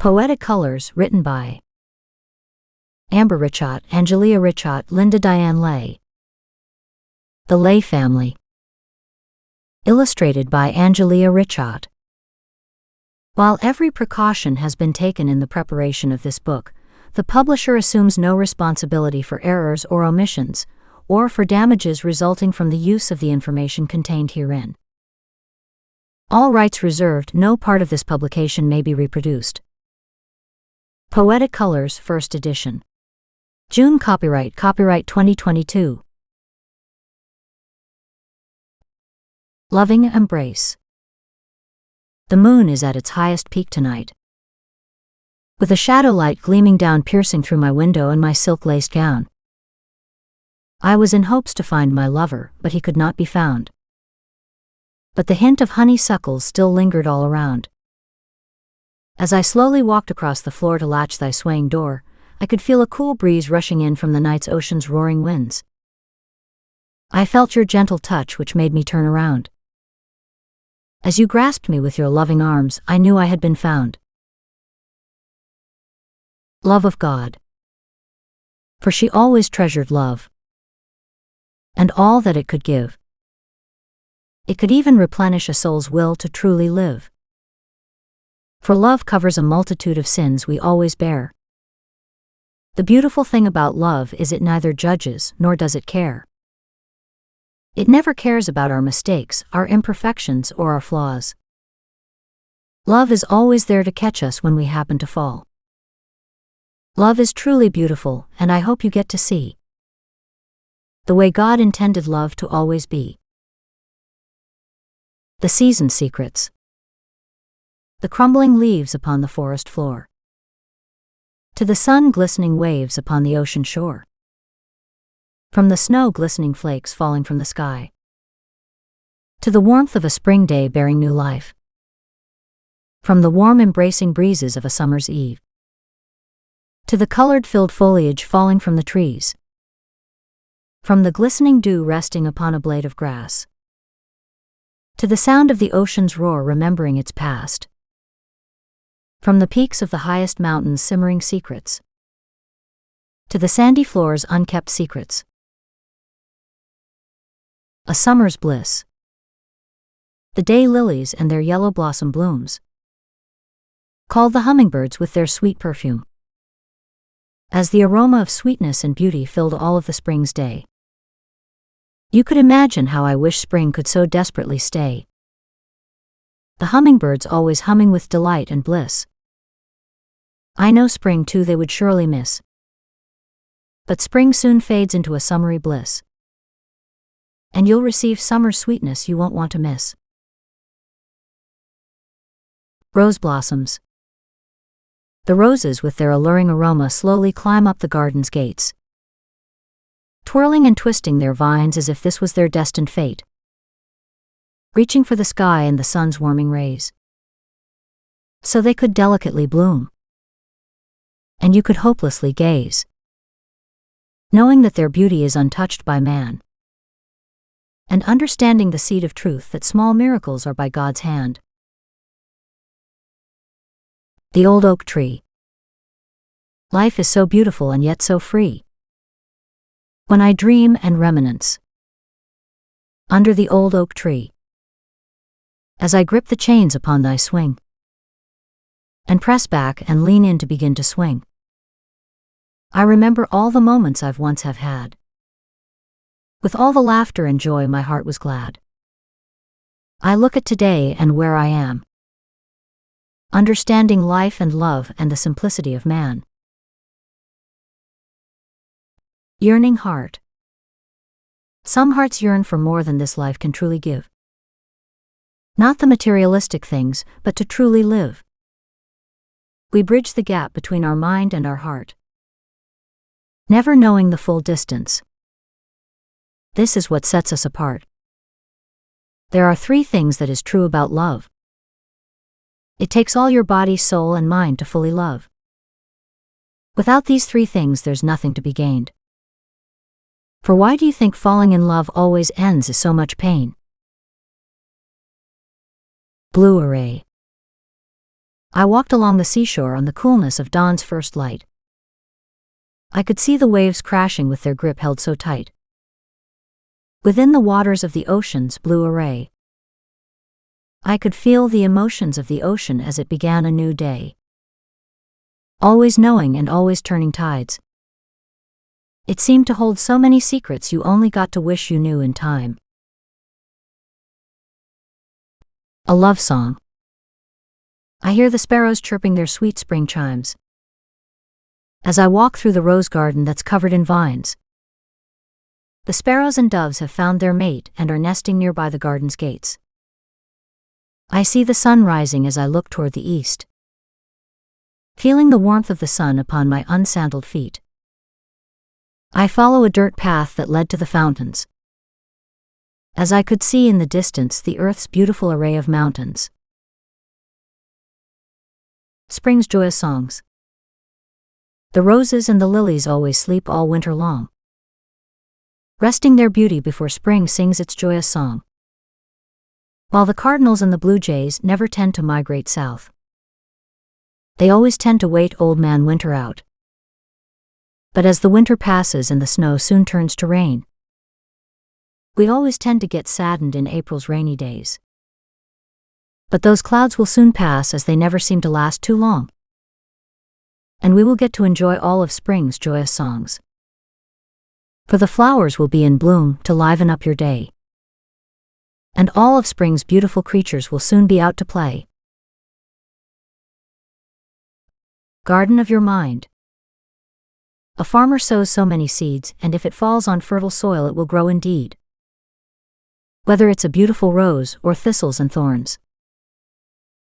Poetic Colors, written by Amber Richhart, Angelia Richhart, Linda Diane Lay. The Lay Family. Illustrated by Angelia Richhart. While every precaution has been taken in the preparation of this book, the publisher assumes no responsibility for errors or omissions, or for damages resulting from the use of the information contained herein. All rights reserved. No part of this publication may be reproduced. Poetic Colors, First Edition. June. Copyright 2022. Loving Embrace. The moon is at its highest peak tonight, with a shadow light gleaming down, piercing through my window and my silk-laced gown. I was in hopes to find my lover, but he could not be found. But the hint of honeysuckles still lingered all around. As I slowly walked across the floor to latch thy swaying door, I could feel a cool breeze rushing in from the night's ocean's roaring winds. I felt your gentle touch, which made me turn around. As you grasped me with your loving arms, I knew I had been found. Love of God. For she always treasured love, and all that it could give. It could even replenish a soul's will to truly live. For love covers a multitude of sins we always bear. The beautiful thing about love is it neither judges nor does it care. It never cares about our mistakes, our imperfections, or our flaws. Love is always there to catch us when we happen to fall. Love is truly beautiful, and I hope you get to see the way God intended love to always be. The Season Secrets. The crumbling leaves upon the forest floor, to the sun glistening waves upon the ocean shore, from the snow glistening flakes falling from the sky, to the warmth of a spring day bearing new life, from the warm embracing breezes of a summer's eve, to the colored-filled foliage falling from the trees, from the glistening dew resting upon a blade of grass, to the sound of the ocean's roar remembering its past, from the peaks of the highest mountains simmering secrets, to the sandy floor's unkept secrets. A summer's bliss. The day lilies and their yellow blossom blooms called the hummingbirds with their sweet perfume, as the aroma of sweetness and beauty filled all of the spring's day. You could imagine how I wish spring could so desperately stay. The hummingbirds always humming with delight and bliss. I know spring too they would surely miss. But spring soon fades into a summery bliss, and you'll receive summer sweetness you won't want to miss. Rose blossoms. The roses with their alluring aroma slowly climb up the garden's gates, twirling and twisting their vines as if this was their destined fate, reaching for the sky and the sun's warming rays, so they could delicately bloom, and you could hopelessly gaze, knowing that their beauty is untouched by man, and understanding the seed of truth that small miracles are by God's hand. The Old Oak Tree. Life is so beautiful and yet so free. When I dream and reminisce under the old oak tree, as I grip the chains upon thy swing, and press back and lean in to begin to swing, I remember all the moments I've once have had. With all the laughter and joy my heart was glad. I look at today and where I am, understanding life and love and the simplicity of man. Yearning heart. Some hearts yearn for more than this life can truly give. Not the materialistic things, but to truly live. We bridge the gap between our mind and our heart, never knowing the full distance. This is what sets us apart. There are three things that is true about love. It takes all your body, soul, and mind to fully love. Without these three things, there's nothing to be gained. For why do you think falling in love always ends in so much pain? Blue Array. I walked along the seashore on the coolness of dawn's first light. I could see the waves crashing with their grip held so tight. Within the waters of the ocean's blue array, I could feel the emotions of the ocean as it began a new day. Always knowing and always turning tides. It seemed to hold so many secrets you only got to wish you knew in time. A love song. I hear the sparrows chirping their sweet spring chimes as I walk through the rose garden that's covered in vines. The sparrows and doves have found their mate and are nesting nearby the garden's gates. I see the sun rising as I look toward the east, feeling the warmth of the sun upon my unsandaled feet. I follow a dirt path that led to the fountains, as I could see in the distance the earth's beautiful array of mountains. Spring's joyous songs. The roses and the lilies always sleep all winter long, resting their beauty before spring sings its joyous song. While the cardinals and the blue jays never tend to migrate south, they always tend to wait old man winter out. But as the winter passes and the snow soon turns to rain, we always tend to get saddened in April's rainy days. But those clouds will soon pass as they never seem to last too long, and we will get to enjoy all of spring's joyous songs. For the flowers will be in bloom to liven up your day, and all of spring's beautiful creatures will soon be out to play. Garden of your mind. A farmer sows so many seeds, and if it falls on fertile soil it will grow indeed. Whether it's a beautiful rose or thistles and thorns,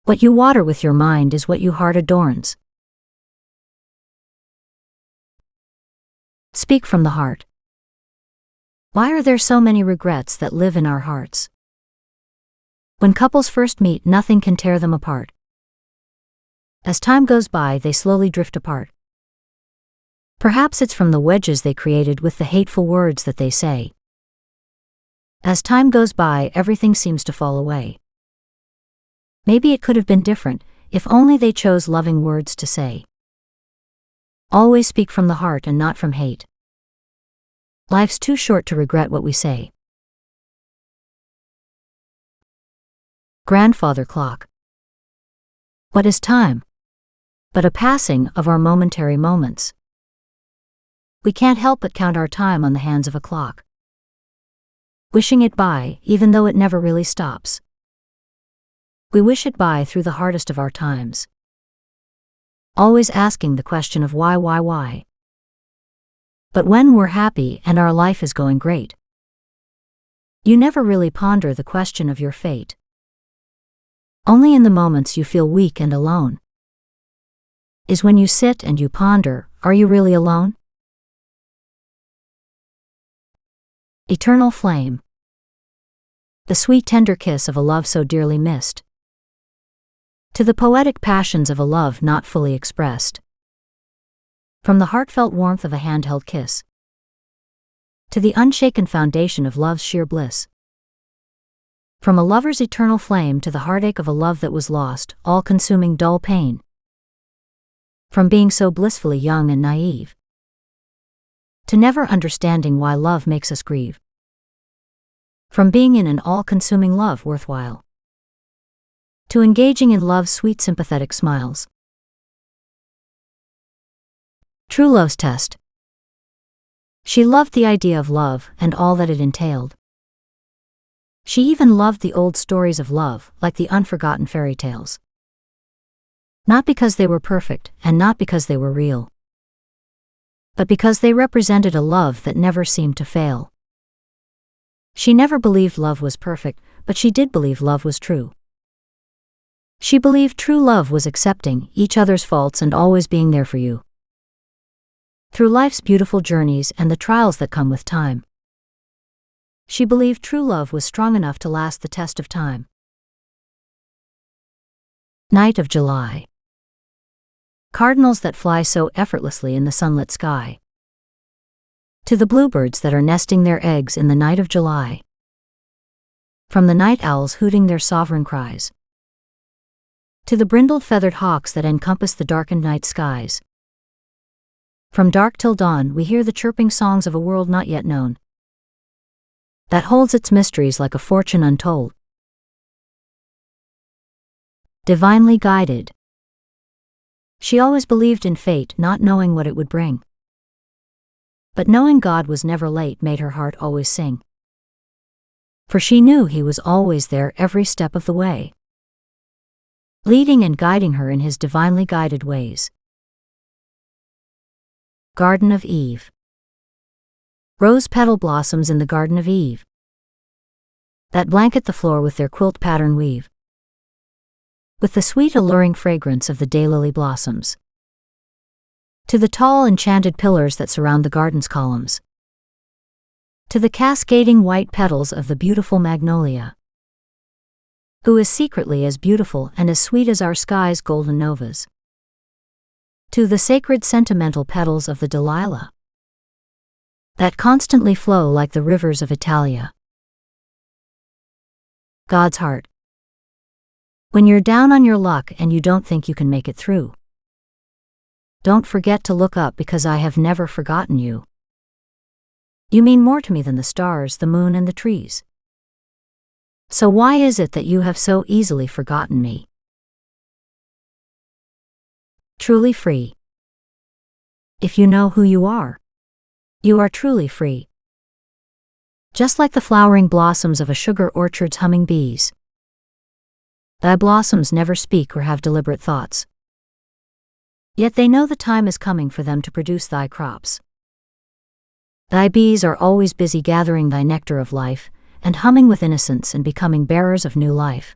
what you water with your mind is what your heart adorns. Speak from the heart. Why are there so many regrets that live in our hearts? When couples first meet, nothing can tear them apart. As time goes by, they slowly drift apart. Perhaps it's from the wedges they created with the hateful words that they say. As time goes by, everything seems to fall away. Maybe it could have been different, if only they chose loving words to say. Always speak from the heart and not from hate. Life's too short to regret what we say. Grandfather clock. What is time but a passing of our momentary moments? We can't help but count our time on the hands of a clock, wishing it by, even though it never really stops. We wish it by through the hardest of our times, always asking the question of why. But when we're happy and our life is going great, you never really ponder the question of your fate. Only in the moments you feel weak and alone is when you sit and you ponder, are you really alone? Eternal flame. The sweet tender kiss of a love so dearly missed, to the poetic passions of a love not fully expressed, from the heartfelt warmth of a handheld kiss, to the unshaken foundation of love's sheer bliss. From a lover's eternal flame to the heartache of a love that was lost, all-consuming dull pain. From being so blissfully young and naive, to never understanding why love makes us grieve. From being in an all-consuming love worthwhile, to engaging in love's sweet sympathetic smiles. True love's test. She loved the idea of love and all that it entailed. She even loved the old stories of love, like the unforgotten fairy tales. Not because they were perfect, and not because they were real, but because they represented a love that never seemed to fail. She never believed love was perfect, but she did believe love was true. She believed true love was accepting each other's faults and always being there for you, through life's beautiful journeys and the trials that come with time. She believed true love was strong enough to last the test of time. Night of July. Cardinals that fly so effortlessly in the sunlit sky, to the bluebirds that are nesting their eggs in the night of July, from the night owls hooting their sovereign cries, To the brindled feathered hawks that encompass the darkened night skies. From dark till dawn we hear the chirping songs of a world not yet known, that holds its mysteries like a fortune untold. Divinely guided. She always believed in fate, not knowing what it would bring. But knowing God was never late made her heart always sing. For she knew He was always there every step of the way, leading and guiding her in His divinely guided ways. Garden of Eve. Rose petal blossoms in the Garden of Eve, that blanket the floor with their quilt pattern weave, with the sweet alluring fragrance of the daylily blossoms. To the tall enchanted pillars that surround the garden's columns, to the cascading white petals of the beautiful magnolia, who is secretly as beautiful and as sweet as our sky's golden novas, to the sacred sentimental petals of the Delilah, that constantly flow like the rivers of Italia. God's heart. When you're down on your luck and you don't think you can make it through, don't forget to look up, because I have never forgotten you. You mean more to me than the stars, the moon, and the trees. So why is it that you have so easily forgotten me? Truly free. If you know who you are truly free. Just like the flowering blossoms of a sugar orchard's humming bees. Thy blossoms never speak or have deliberate thoughts, yet they know the time is coming for them to produce thy crops. Thy bees are always busy gathering thy nectar of life, and humming with innocence and becoming bearers of new life.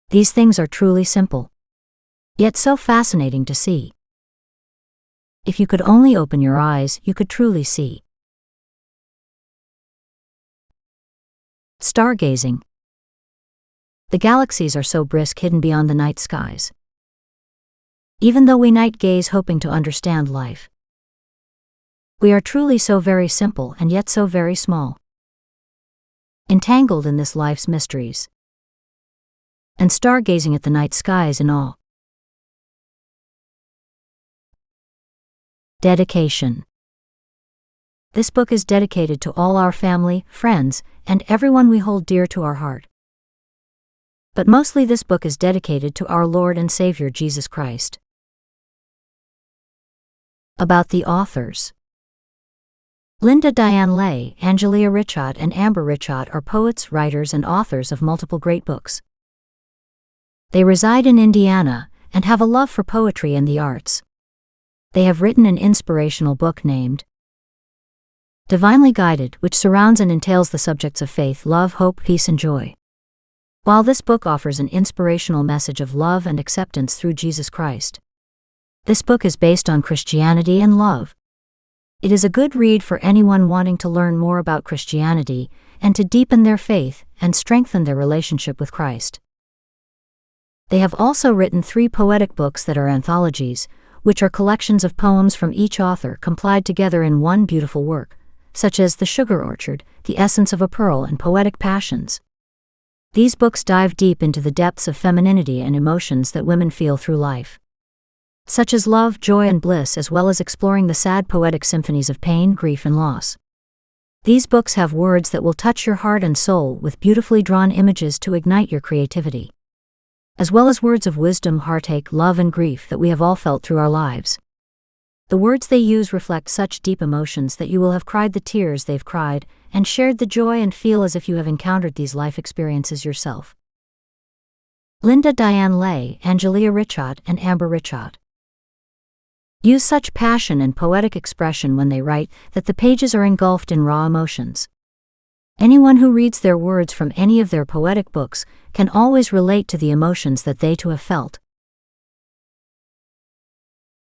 These things are truly simple, yet so fascinating to see. If you could only open your eyes, you could truly see. Stargazing. The galaxies are so brisk, hidden beyond the night skies. Even though we night gaze hoping to understand life, we are truly so very simple and yet so very small, entangled in this life's mysteries, and stargazing at the night skies in awe. Dedication. This book is dedicated to all our family, friends, and everyone we hold dear to our heart. But mostly this book is dedicated to our Lord and Savior Jesus Christ. About the authors. Linda Diane Lay, Angelia Richhart, and Amber Richhart are poets, writers, and authors of multiple great books. They reside in Indiana and have a love for poetry and the arts. They have written an inspirational book named Divinely Guided, which surrounds and entails the subjects of faith, love, hope, peace, and joy. While this book offers an inspirational message of love and acceptance through Jesus Christ, this book is based on Christianity and love. It is a good read for anyone wanting to learn more about Christianity and to deepen their faith and strengthen their relationship with Christ. They have also written 3 poetic books that are anthologies, which are collections of poems from each author compiled together in one beautiful work, such as The Sugar Orchard, The Essence of a Pearl, and Poetic Passions. These books dive deep into the depths of femininity and emotions that women feel through life, such as love, joy, and bliss, as well as exploring the sad poetic symphonies of pain, grief, and loss. These books have words that will touch your heart and soul, with beautifully drawn images to ignite your creativity, as well as words of wisdom, heartache, love, and grief that we have all felt through our lives. The words they use reflect such deep emotions that you will have cried the tears they've cried, and shared the joy, and feel as if you have encountered these life experiences yourself. Linda Diane Lay, Angelia Richhart, and Amber Richhart use such passion and poetic expression when they write that the pages are engulfed in raw emotions. Anyone who reads their words from any of their poetic books can always relate to the emotions that they too have felt.